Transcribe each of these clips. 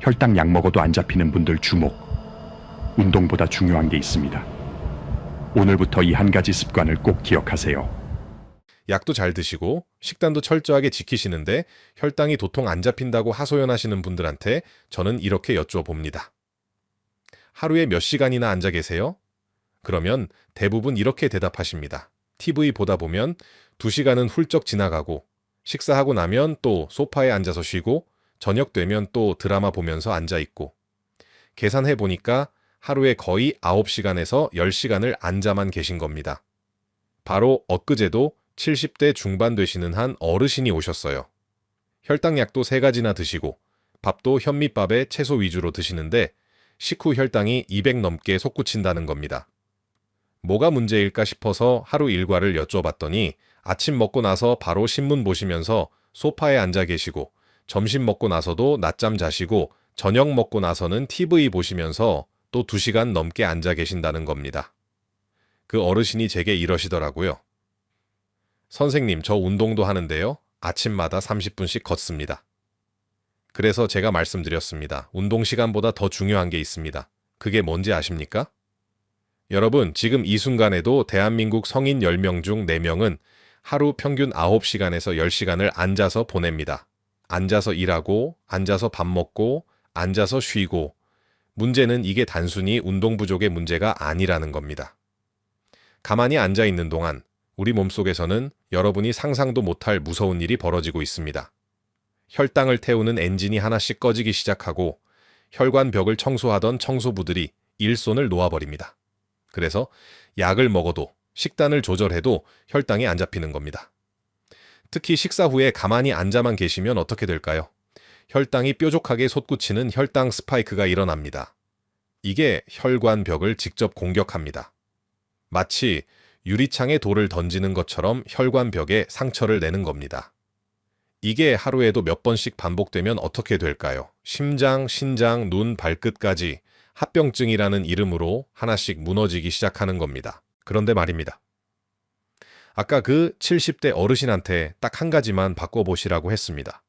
혈당 약 먹어도 안 잡히는 분들 주목. 운동보다 중요한 게 있습니다. 오늘부터 이 한 가지 습관을 꼭 기억하세요. 약도 잘 드시고 식단도 철저하게 지키시는데 혈당이 도통 안 잡힌다고 하소연하시는 분들한테 저는 이렇게 여쭈어봅니다. 하루에 몇 시간이나 앉아 계세요? 그러면 대부분 이렇게 대답하십니다. TV 보다 보면 2시간은 훌쩍 지나가고 식사하고 나면 또 소파에 앉아서 쉬고 저녁 되면 또 드라마 보면서 앉아 있고 계산해 보니까 하루에 거의 9시간에서 10시간을 앉아만 계신 겁니다. 바로 엊그제도 70대 중반 되시는 한 어르신이 오셨어요. 혈당약도 3가지나 드시고 밥도 현미밥에 채소 위주로 드시는데 식후 혈당이 200 넘게 솟구친다는 겁니다. 뭐가 문제일까 싶어서 하루 일과를 여쭤봤더니 아침 먹고 나서 바로 신문 보시면서 소파에 앉아 계시고 점심 먹고 나서도 낮잠 자시고 저녁 먹고 나서는 TV 보시면서 또 2시간 넘게 앉아 계신다는 겁니다. 그 어르신이 제게 이러시더라고요. 선생님, 저 운동도 하는데요. 아침마다 30분씩 걷습니다. 그래서 제가 말씀드렸습니다. 운동 시간보다 더 중요한 게 있습니다. 그게 뭔지 아십니까? 여러분, 지금 이 순간에도 대한민국 성인 10명 중 4명은 하루 평균 9시간에서 10시간을 앉아서 보냅니다. 앉아서 일하고, 앉아서 밥 먹고, 앉아서 쉬고. 문제는 이게 단순히 운동 부족의 문제가 아니라는 겁니다. 가만히 앉아 있는 동안 우리 몸속에서는 여러분이 상상도 못할 무서운 일이 벌어지고 있습니다. 혈당을 태우는 엔진이 하나씩 꺼지기 시작하고 혈관벽을 청소하던 청소부들이 일손을 놓아버립니다. 그래서 약을 먹어도 식단을 조절해도 혈당이 안 잡히는 겁니다. 특히 식사 후에 가만히 앉아만 계시면 어떻게 될까요? 혈당이 뾰족하게 솟구치는 혈당 스파이크가 일어납니다. 이게 혈관벽을 직접 공격합니다. 마치 유리창에 돌을 던지는 것처럼 혈관벽에 상처를 내는 겁니다. 이게 하루에도 몇 번씩 반복되면 어떻게 될까요? 심장, 신장, 눈, 발끝까지 합병증이라는 이름으로 하나씩 무너지기 시작하는 겁니다. 그런데 말입니다. 아까 그 70대 어르신한테 딱 한 가지만 바꿔보시라고 했습니다.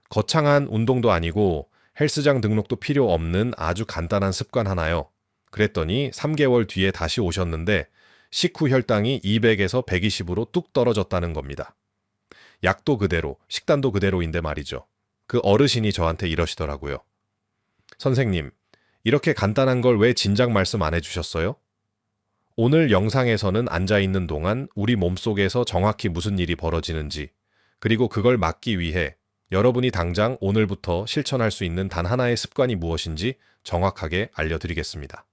거창한 운동도 아니고 헬스장 등록도 필요 없는 아주 간단한 습관 하나요. 그랬더니 3개월 뒤에 다시 오셨는데 식후 혈당이 200에서 120으로 뚝 떨어졌다는 겁니다. 약도 그대로, 식단도 그대로인데 말이죠. 그 어르신이 저한테 이러시더라고요. 선생님, 이렇게 간단한 걸 왜 진작 말씀 안 해주셨어요? 오늘 영상에서는 앉아있는 동안 우리 몸속에서 정확히 무슨 일이 벌어지는지, 그리고 그걸 막기 위해 여러분이 당장 오늘부터 실천할 수 있는 단 하나의 습관이 무엇인지 정확하게 알려드리겠습니다.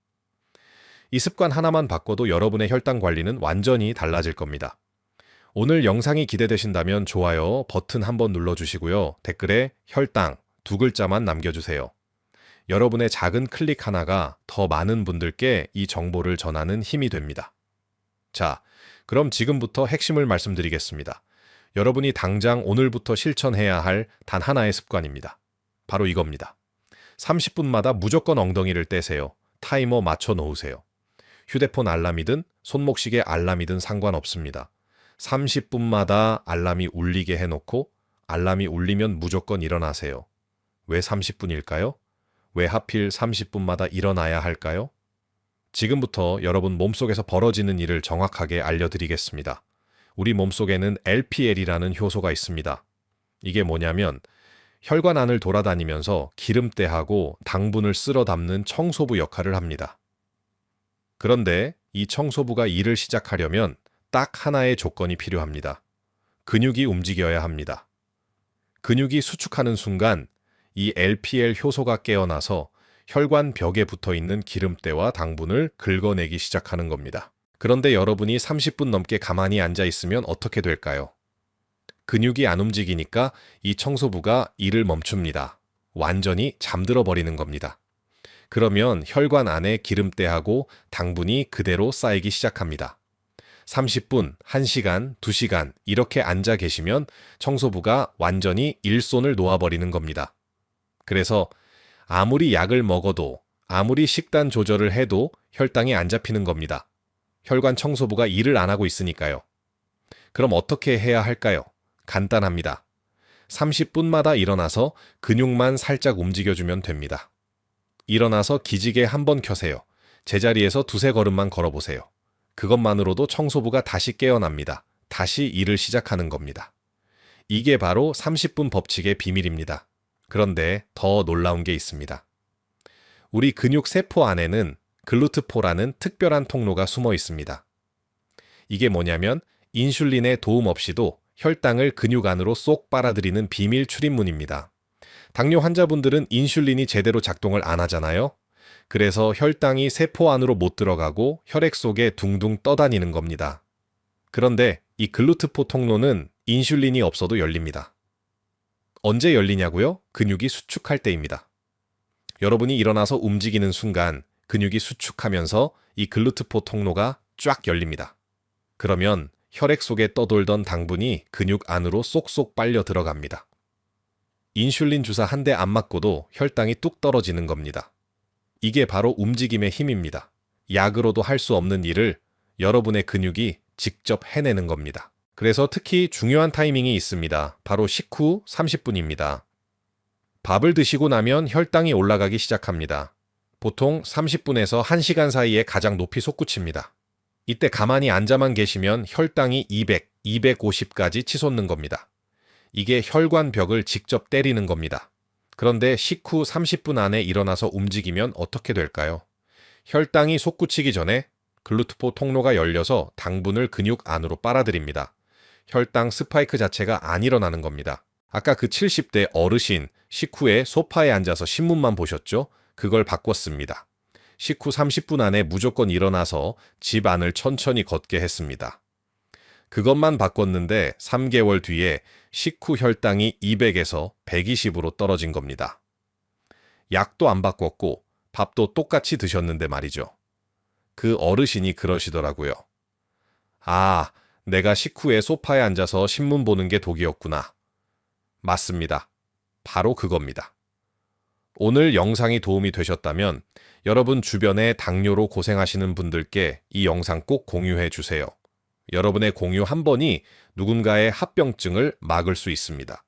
이 습관 하나만 바꿔도 여러분의 혈당 관리는 완전히 달라질 겁니다. 오늘 영상이 기대되신다면 좋아요 버튼 한번 눌러주시고요. 댓글에 혈당 2글자만 남겨주세요. 여러분의 작은 클릭 하나가 더 많은 분들께 이 정보를 전하는 힘이 됩니다. 자, 그럼 지금부터 핵심을 말씀드리겠습니다. 여러분이 당장 오늘부터 실천해야 할 단 하나의 습관입니다. 바로 이겁니다. 30분마다 무조건 엉덩이를 떼세요. 타이머 맞춰 놓으세요. 휴대폰 알람이든 손목시계 알람이든 상관없습니다. 30분마다 알람이 울리게 해놓고 알람이 울리면 무조건 일어나세요. 왜 30분일까요? 왜 하필 30분마다 일어나야 할까요? 지금부터 여러분 몸속에서 벌어지는 일을 정확하게 알려드리겠습니다. 우리 몸속에는 LPL이라는 효소가 있습니다. 이게 뭐냐면 혈관 안을 돌아다니면서 기름때하고 당분을 쓸어 담는 청소부 역할을 합니다. 그런데 이 청소부가 일을 시작하려면 딱 하나의 조건이 필요합니다. 근육이 움직여야 합니다. 근육이 수축하는 순간 이 LPL 효소가 깨어나서 혈관 벽에 붙어있는 기름때와 당분을 긁어내기 시작하는 겁니다. 그런데 여러분이 30분 넘게 가만히 앉아 있으면 어떻게 될까요? 근육이 안 움직이니까 이 청소부가 일을 멈춥니다. 완전히 잠들어 버리는 겁니다. 그러면 혈관 안에 기름때하고 당분이 그대로 쌓이기 시작합니다. 30분, 1시간, 2시간 이렇게 앉아 계시면 청소부가 완전히 일손을 놓아버리는 겁니다. 그래서 아무리 약을 먹어도 아무리 식단 조절을 해도 혈당이 안 잡히는 겁니다. 혈관 청소부가 일을 안 하고 있으니까요. 그럼 어떻게 해야 할까요? 간단합니다. 30분마다 일어나서 근육만 살짝 움직여주면 됩니다. 일어나서 기지개 한번 켜세요. 제자리에서 두세 걸음만 걸어보세요. 그것만으로도 청소부가 다시 깨어납니다. 다시 일을 시작하는 겁니다. 이게 바로 30분 법칙의 비밀입니다. 그런데 더 놀라운 게 있습니다. 우리 근육 세포 안에는 글루트포라는 특별한 통로가 숨어 있습니다. 이게 뭐냐면 인슐린의 도움 없이도 혈당을 근육 안으로 쏙 빨아들이는 비밀 출입문입니다. 당뇨 환자분들은 인슐린이 제대로 작동을 안 하잖아요. 그래서 혈당이 세포 안으로 못 들어가고 혈액 속에 둥둥 떠다니는 겁니다. 그런데 이 글루트포 통로는 인슐린이 없어도 열립니다. 언제 열리냐고요? 근육이 수축할 때입니다. 여러분이 일어나서 움직이는 순간 근육이 수축하면서 이 글루트포 통로가 쫙 열립니다. 그러면 혈액 속에 떠돌던 당분이 근육 안으로 쏙쏙 빨려 들어갑니다. 인슐린 주사 한 대 안 맞고도 혈당이 뚝 떨어지는 겁니다. 이게 바로 움직임의 힘입니다. 약으로도 할 수 없는 일을 여러분의 근육이 직접 해내는 겁니다. 그래서 특히 중요한 타이밍이 있습니다. 바로 식후 30분입니다. 밥을 드시고 나면 혈당이 올라가기 시작합니다. 보통 30분에서 1시간 사이에 가장 높이 솟구칩니다. 이때 가만히 앉아만 계시면 혈당이 200, 250까지 치솟는 겁니다. 이게 혈관벽을 직접 때리는 겁니다. 그런데 식후 30분 안에 일어나서 움직이면 어떻게 될까요? 혈당이 솟구치기 전에 글루트포 통로가 열려서 당분을 근육 안으로 빨아들입니다. 혈당 스파이크 자체가 안 일어나는 겁니다. 아까 그 70대 어르신 식후에 소파에 앉아서 신문만 보셨죠? 그걸 바꿨습니다. 식후 30분 안에 무조건 일어나서 집 안을 천천히 걷게 했습니다. 그것만 바꿨는데 3개월 뒤에 식후 혈당이 200에서 120으로 떨어진 겁니다. 약도 안 바꿨고 밥도 똑같이 드셨는데 말이죠. 그 어르신이 그러시더라고요. 아, 내가 식후에 소파에 앉아서 신문 보는 게 독이었구나. 맞습니다. 바로 그겁니다. 오늘 영상이 도움이 되셨다면 여러분 주변에 당뇨로 고생하시는 분들께 이 영상 꼭 공유해 주세요. 여러분의 공유 한 번이 누군가의 합병증을 막을 수 있습니다.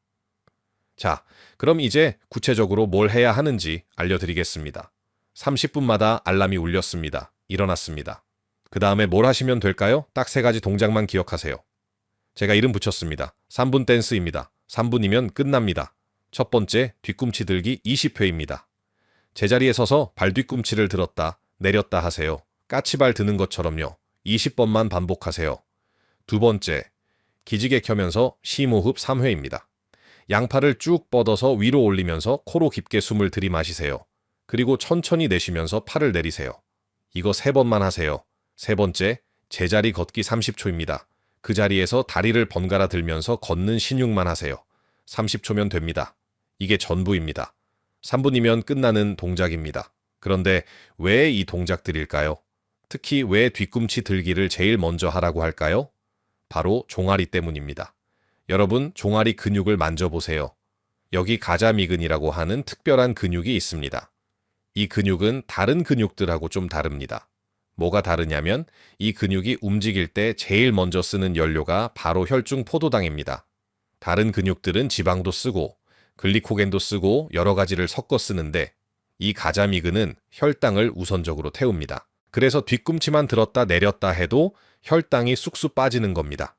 자, 그럼 이제 구체적으로 뭘 해야 하는지 알려드리겠습니다. 30분마다 알람이 울렸습니다. 일어났습니다. 그 다음에 뭘 하시면 될까요? 딱 3가지 동작만 기억하세요. 제가 이름 붙였습니다. 3분 댄스입니다. 3분이면 끝납니다. 첫 번째, 뒤꿈치 들기 20회입니다. 제자리에 서서 발 뒤꿈치를 들었다, 내렸다 하세요. 까치발 드는 것처럼요. 20번만 반복하세요. 두 번째, 기지개 켜면서 심호흡 3회입니다. 양팔을 쭉 뻗어서 위로 올리면서 코로 깊게 숨을 들이마시세요. 그리고 천천히 내쉬면서 팔을 내리세요. 이거 3번만 하세요. 세 번째, 제자리 걷기 30초입니다. 그 자리에서 다리를 번갈아 들면서 걷는 신용만 하세요. 30초면 됩니다. 이게 전부입니다. 3분이면 끝나는 동작입니다. 그런데 왜 이 동작들일까요? 특히 왜 뒤꿈치 들기를 제일 먼저 하라고 할까요? 바로 종아리 때문입니다. 여러분, 종아리 근육을 만져보세요. 여기 가자미근이라고 하는 특별한 근육이 있습니다. 이 근육은 다른 근육들하고 좀 다릅니다. 뭐가 다르냐면 이 근육이 움직일 때 제일 먼저 쓰는 연료가 바로 혈중 포도당입니다. 다른 근육들은 지방도 쓰고 글리코겐도 쓰고 여러 가지를 섞어 쓰는데 이 가자미근은 혈당을 우선적으로 태웁니다. 그래서 뒤꿈치만 들었다 내렸다 해도 혈당이 쑥쑥 빠지는 겁니다.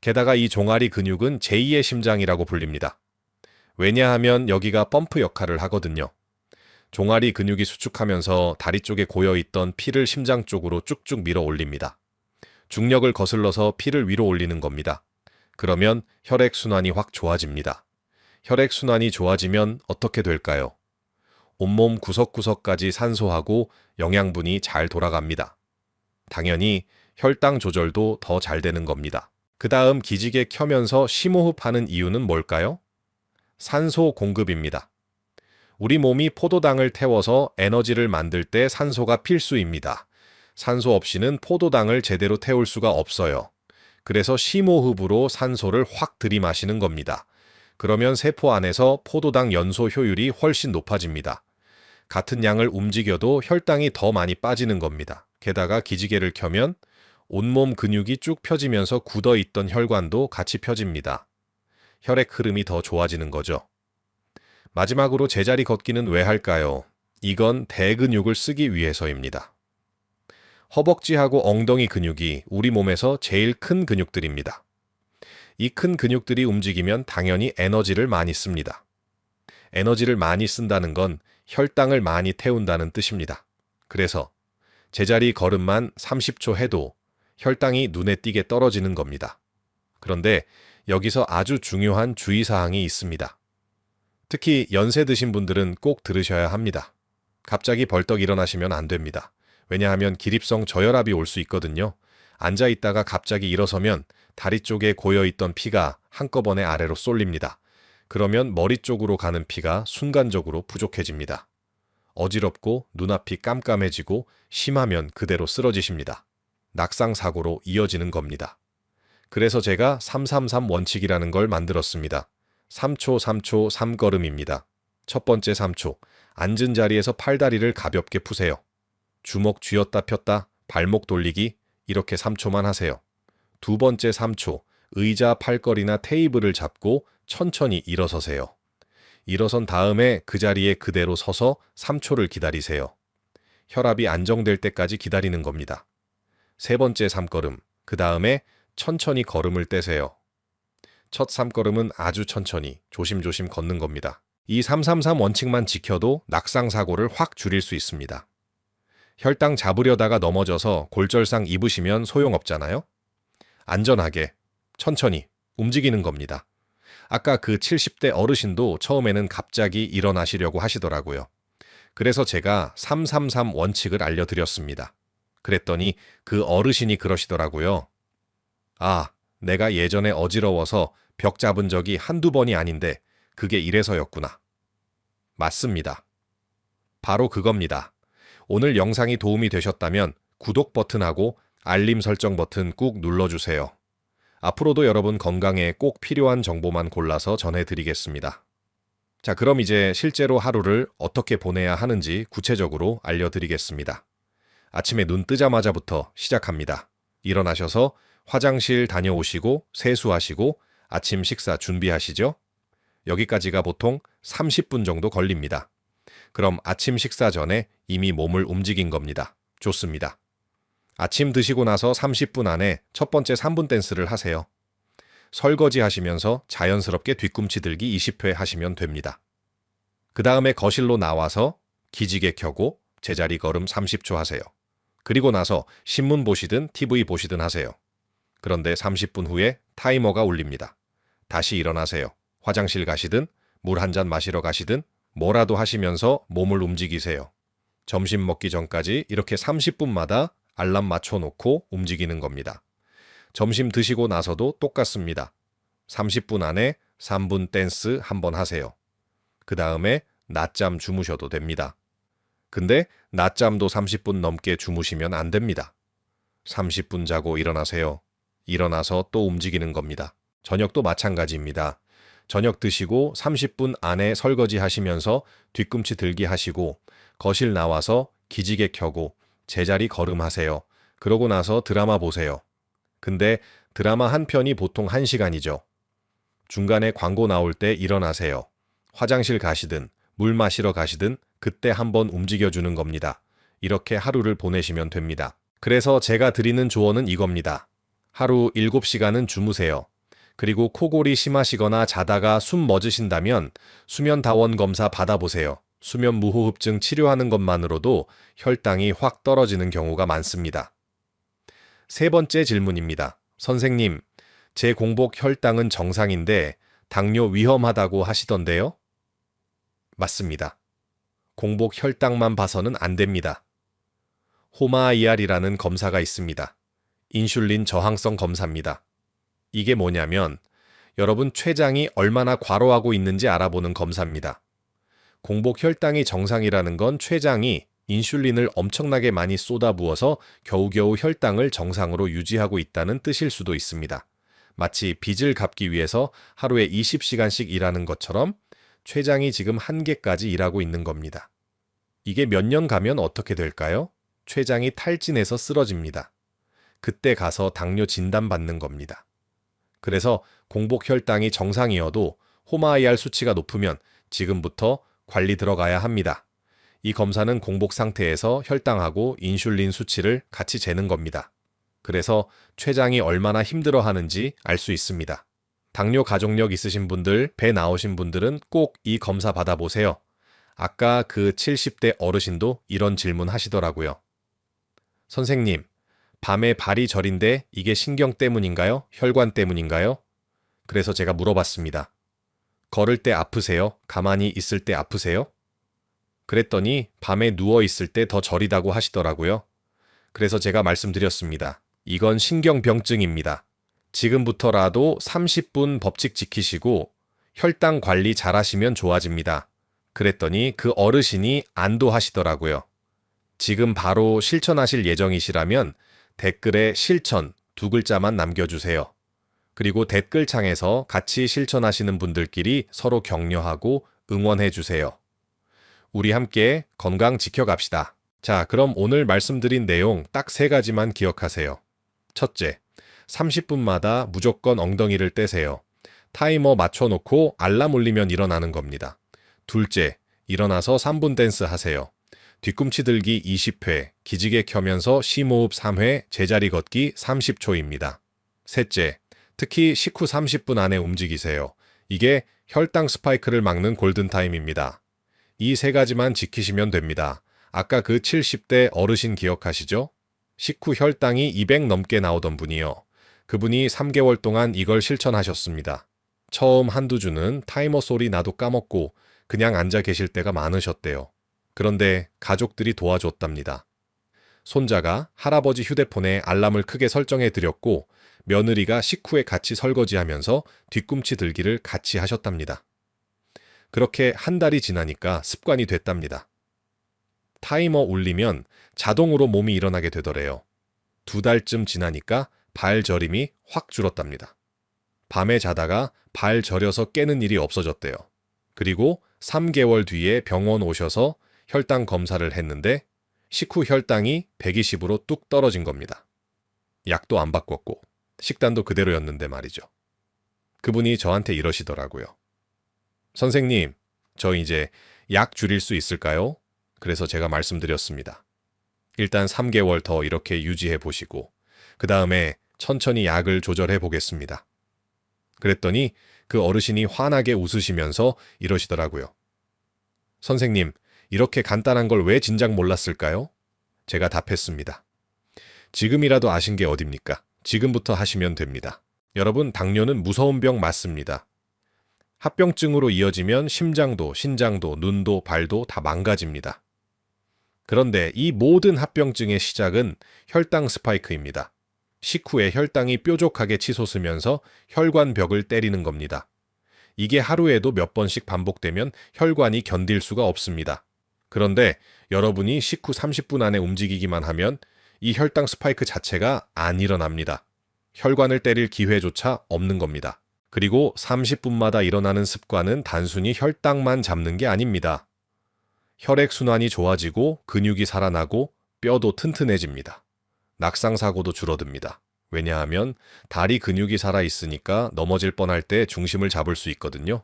게다가 이 종아리 근육은 제2의 심장이라고 불립니다. 왜냐하면 여기가 펌프 역할을 하거든요. 종아리 근육이 수축하면서 다리 쪽에 고여있던 피를 심장 쪽으로 쭉쭉 밀어 올립니다. 중력을 거슬러서 피를 위로 올리는 겁니다. 그러면 혈액순환이 확 좋아집니다. 혈액순환이 좋아지면 어떻게 될까요? 온몸 구석구석까지 산소하고 영양분이 잘 돌아갑니다. 당연히 혈당 조절도 더 잘 되는 겁니다. 그 다음 기지개 켜면서 심호흡하는 이유는 뭘까요? 산소 공급입니다. 우리 몸이 포도당을 태워서 에너지를 만들 때 산소가 필수입니다. 산소 없이는 포도당을 제대로 태울 수가 없어요. 그래서 심호흡으로 산소를 확 들이마시는 겁니다. 그러면 세포 안에서 포도당 연소 효율이 훨씬 높아집니다. 같은 양을 움직여도 혈당이 더 많이 빠지는 겁니다. 게다가 기지개를 켜면 온몸 근육이 쭉 펴지면서 굳어있던 혈관도 같이 펴집니다. 혈액 흐름이 더 좋아지는 거죠. 마지막으로 제자리 걷기는 왜 할까요? 이건 대근육을 쓰기 위해서입니다. 허벅지하고 엉덩이 근육이 우리 몸에서 제일 큰 근육들입니다. 이 큰 근육들이 움직이면 당연히 에너지를 많이 씁니다. 에너지를 많이 쓴다는 건 혈당을 많이 태운다는 뜻입니다. 그래서 제자리 걸음만 30초 해도 혈당이 눈에 띄게 떨어지는 겁니다. 그런데 여기서 아주 중요한 주의사항이 있습니다. 특히 연세 드신 분들은 꼭 들으셔야 합니다. 갑자기 벌떡 일어나시면 안 됩니다. 왜냐하면 기립성 저혈압이 올 수 있거든요. 앉아 있다가 갑자기 일어서면 다리 쪽에 고여있던 피가 한꺼번에 아래로 쏠립니다. 그러면 머리 쪽으로 가는 피가 순간적으로 부족해집니다. 어지럽고 눈앞이 깜깜해지고 심하면 그대로 쓰러지십니다. 낙상사고로 이어지는 겁니다. 그래서 제가 333 원칙이라는 걸 만들었습니다. 3초 3초 3걸음입니다. 첫 번째 3초, 앉은 자리에서 팔다리를 가볍게 푸세요. 주먹 쥐었다 폈다, 발목 돌리기 이렇게 3초만 하세요. 두 번째 3초, 의자 팔걸이나 테이블을 잡고 천천히 일어서세요. 일어선 다음에 그 자리에 그대로 서서 3초를 기다리세요. 혈압이 안정될 때까지 기다리는 겁니다. 세 번째 3걸음, 그 다음에 천천히 걸음을 떼세요. 첫 3걸음은 아주 천천히 조심조심 걷는 겁니다. 이 333 원칙만 지켜도 낙상사고를 확 줄일 수 있습니다. 혈당 잡으려다가 넘어져서 골절상 입으시면 소용없잖아요? 안전하게, 천천히 움직이는 겁니다. 아까 그 70대 어르신도 처음에는 갑자기 일어나시려고 하시더라고요. 그래서 제가 333 원칙을 알려드렸습니다. 그랬더니 그 어르신이 그러시더라고요. 아, 내가 예전에 어지러워서 벽 잡은 적이 한두 번이 아닌데 그게 이래서였구나. 맞습니다. 바로 그겁니다. 오늘 영상이 도움이 되셨다면 구독 버튼하고 알림 설정 버튼 꾹 눌러주세요. 앞으로도 여러분 건강에 꼭 필요한 정보만 골라서 전해드리겠습니다. 자, 그럼 이제 실제로 하루를 어떻게 보내야 하는지 구체적으로 알려드리겠습니다. 아침에 눈 뜨자마자부터 시작합니다. 일어나셔서 화장실 다녀오시고 세수하시고 아침 식사 준비하시죠? 여기까지가 보통 30분 정도 걸립니다. 그럼 아침 식사 전에 이미 몸을 움직인 겁니다. 좋습니다. 아침 드시고 나서 30분 안에 첫 번째 3분 댄스를 하세요. 설거지 하시면서 자연스럽게 뒤꿈치 들기 20회 하시면 됩니다. 그 다음에 거실로 나와서 기지개 켜고 제자리 걸음 30초 하세요. 그리고 나서 신문 보시든 TV 보시든 하세요. 그런데 30분 후에 타이머가 울립니다. 다시 일어나세요. 화장실 가시든 물 한 잔 마시러 가시든 뭐라도 하시면서 몸을 움직이세요. 점심 먹기 전까지 이렇게 30분마다 알람 맞춰놓고 움직이는 겁니다. 점심 드시고 나서도 똑같습니다. 30분 안에 3분 댄스 한번 하세요. 그 다음에 낮잠 주무셔도 됩니다. 근데 낮잠도 30분 넘게 주무시면 안 됩니다. 30분 자고 일어나세요. 일어나서 또 움직이는 겁니다. 저녁도 마찬가지입니다. 저녁 드시고 30분 안에 설거지 하시면서 뒤꿈치 들기 하시고 거실 나와서 기지개 켜고 제자리 걸음하세요. 그러고 나서 드라마 보세요. 근데 드라마 한 편이 보통 1시간이죠. 중간에 광고 나올 때 일어나세요. 화장실 가시든 물 마시러 가시든 그때 한번 움직여주는 겁니다. 이렇게 하루를 보내시면 됩니다. 그래서 제가 드리는 조언은 이겁니다. 하루 7시간은 주무세요. 그리고 코골이 심하시거나 자다가 숨 멎으신다면 수면다원 검사 받아보세요. 수면 무호흡증 치료하는 것만으로도 혈당이 확 떨어지는 경우가 많습니다. 세 번째 질문입니다. 선생님, 제 공복 혈당은 정상인데 당뇨 위험하다고 하시던데요? 맞습니다. 공복 혈당만 봐서는 안 됩니다. 호마IR이라는 검사가 있습니다. 인슐린 저항성 검사입니다. 이게 뭐냐면 여러분 췌장이 얼마나 과로하고 있는지 알아보는 검사입니다. 공복 혈당이 정상이라는 건 췌장이 인슐린을 엄청나게 많이 쏟아부어서 겨우겨우 혈당을 정상으로 유지하고 있다는 뜻일 수도 있습니다. 마치 빚을 갚기 위해서 하루에 20시간씩 일하는 것처럼 췌장이 지금 한계까지 일하고 있는 겁니다. 이게 몇 년 가면 어떻게 될까요? 췌장이 탈진해서 쓰러집니다. 그때 가서 당뇨 진단받는 겁니다. 그래서 공복 혈당이 정상이어도 호마IR 수치가 높으면 지금부터 관리 들어가야 합니다. 이 검사는 공복 상태에서 혈당하고 인슐린 수치를 같이 재는 겁니다. 그래서 췌장이 얼마나 힘들어하는지 알 수 있습니다. 당뇨 가족력 있으신 분들, 배 나오신 분들은 꼭 이 검사 받아보세요. 아까 그 70대 어르신도 이런 질문 하시더라고요. 선생님, 밤에 발이 저린데 이게 신경 때문인가요? 혈관 때문인가요? 그래서 제가 물어봤습니다. 걸을 때 아프세요? 가만히 있을 때 아프세요? 그랬더니 밤에 누워 있을 때 더 저리다고 하시더라고요. 그래서 제가 말씀드렸습니다. 이건 신경병증입니다. 지금부터라도 30분 법칙 지키시고 혈당 관리 잘 하시면 좋아집니다. 그랬더니 그 어르신이 안도하시더라고요. 지금 바로 실천하실 예정이시라면 댓글에 실천 2글자만 남겨주세요. 그리고 댓글창에서 같이 실천하시는 분들끼리 서로 격려하고 응원해 주세요. 우리 함께 건강 지켜갑시다. 자, 그럼 오늘 말씀드린 내용 딱 3가지만 기억하세요. 첫째, 30분마다 무조건 엉덩이를 떼세요. 타이머 맞춰놓고 알람 울리면 일어나는 겁니다. 둘째, 일어나서 3분 댄스 하세요. 뒤꿈치 들기 20회, 기지개 켜면서 심호흡 3회, 제자리 걷기 30초입니다. 셋째, 특히 식후 30분 안에 움직이세요. 이게 혈당 스파이크를 막는 골든타임입니다. 이 3가지만 지키시면 됩니다. 아까 그 70대 어르신 기억하시죠? 식후 혈당이 200 넘게 나오던 분이요. 그분이 3개월 동안 이걸 실천하셨습니다. 처음 한두 주는 타이머 소리 나도 까먹고 그냥 앉아 계실 때가 많으셨대요. 그런데 가족들이 도와줬답니다. 손자가 할아버지 휴대폰에 알람을 크게 설정해 드렸고 며느리가 식후에 같이 설거지하면서 뒤꿈치 들기를 같이 하셨답니다. 그렇게 한 달이 지나니까 습관이 됐답니다. 타이머 울리면 자동으로 몸이 일어나게 되더래요. 2달쯤 지나니까 발 저림이 확 줄었답니다. 밤에 자다가 발 저려서 깨는 일이 없어졌대요. 그리고 3개월 뒤에 병원 오셔서 혈당 검사를 했는데 식후 혈당이 120으로 뚝 떨어진 겁니다. 약도 안 바꿨고 식단도 그대로였는데 말이죠. 그분이 저한테 이러시더라고요. 선생님, 저 이제 약 줄일 수 있을까요? 그래서 제가 말씀드렸습니다. 일단 3개월 더 이렇게 유지해 보시고 그 다음에 천천히 약을 조절해 보겠습니다. 그랬더니 그 어르신이 환하게 웃으시면서 이러시더라고요. 선생님, 이렇게 간단한 걸 왜 진작 몰랐을까요? 제가 답했습니다. 지금이라도 아신 게 어딥니까? 지금부터 하시면 됩니다. 여러분, 당뇨는 무서운 병 맞습니다. 합병증으로 이어지면 심장도, 신장도, 눈도, 발도 다 망가집니다. 그런데 이 모든 합병증의 시작은 혈당 스파이크입니다. 식후에 혈당이 뾰족하게 치솟으면서 혈관벽을 때리는 겁니다. 이게 하루에도 몇 번씩 반복되면 혈관이 견딜 수가 없습니다. 그런데 여러분이 식후 30분 안에 움직이기만 하면 이 혈당 스파이크 자체가 안 일어납니다. 혈관을 때릴 기회조차 없는 겁니다. 그리고 30분마다 일어나는 습관은 단순히 혈당만 잡는 게 아닙니다. 혈액순환이 좋아지고 근육이 살아나고 뼈도 튼튼해집니다. 낙상사고도 줄어듭니다. 왜냐하면 다리 근육이 살아있으니까 넘어질 뻔할 때 중심을 잡을 수 있거든요.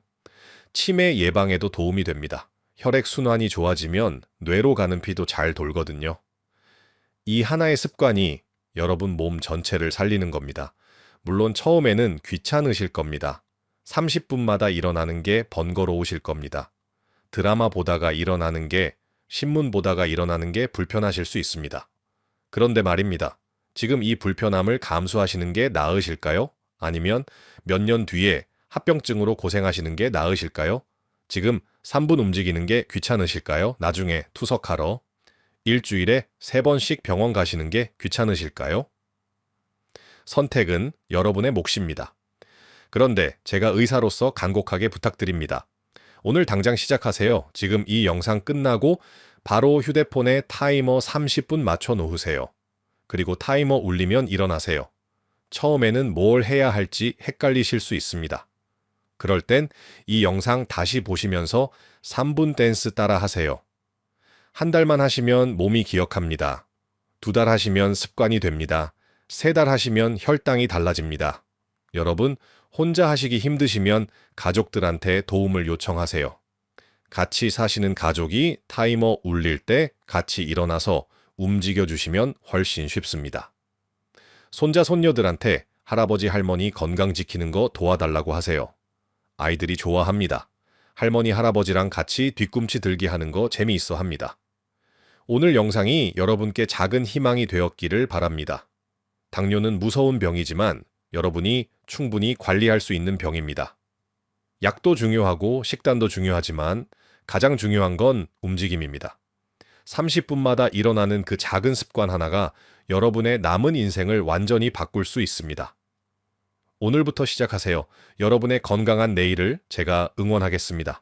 치매 예방에도 도움이 됩니다. 혈액순환이 좋아지면 뇌로 가는 피도 잘 돌거든요. 이 하나의 습관이 여러분 몸 전체를 살리는 겁니다. 물론 처음에는 귀찮으실 겁니다. 30분마다 일어나는 게 번거로우실 겁니다. 드라마 보다가 일어나는 게, 신문 보다가 일어나는 게 불편하실 수 있습니다. 그런데 말입니다. 지금 이 불편함을 감수하시는 게 나으실까요? 아니면 몇 년 뒤에 합병증으로 고생하시는 게 나으실까요? 지금 3분 움직이는 게 귀찮으실까요? 나중에 투석하러 일주일에 3번씩 병원 가시는 게 귀찮으실까요? 선택은 여러분의 몫입니다. 그런데 제가 의사로서 간곡하게 부탁드립니다. 오늘 당장 시작하세요. 지금 이 영상 끝나고 바로 휴대폰에 타이머 30분 맞춰 놓으세요. 그리고 타이머 울리면 일어나세요. 처음에는 뭘 해야 할지 헷갈리실 수 있습니다. 그럴 땐 이 영상 다시 보시면서 3분 댄스 따라 하세요. 한 달만 하시면 몸이 기억합니다. 2달 하시면 습관이 됩니다. 3달 하시면 혈당이 달라집니다. 여러분, 혼자 하시기 힘드시면 가족들한테 도움을 요청하세요. 같이 사시는 가족이 타이머 울릴 때 같이 일어나서 움직여 주시면 훨씬 쉽습니다. 손자, 손녀들한테 할아버지, 할머니 건강 지키는 거 도와달라고 하세요. 아이들이 좋아합니다. 할머니, 할아버지랑 같이 뒤꿈치 들기 하는 거 재미있어 합니다. 오늘 영상이 여러분께 작은 희망이 되었기를 바랍니다. 당뇨는 무서운 병이지만 여러분이 충분히 관리할 수 있는 병입니다. 약도 중요하고 식단도 중요하지만 가장 중요한 건 움직임입니다. 30분마다 일어나는 그 작은 습관 하나가 여러분의 남은 인생을 완전히 바꿀 수 있습니다. 오늘부터 시작하세요. 여러분의 건강한 내일을 제가 응원하겠습니다.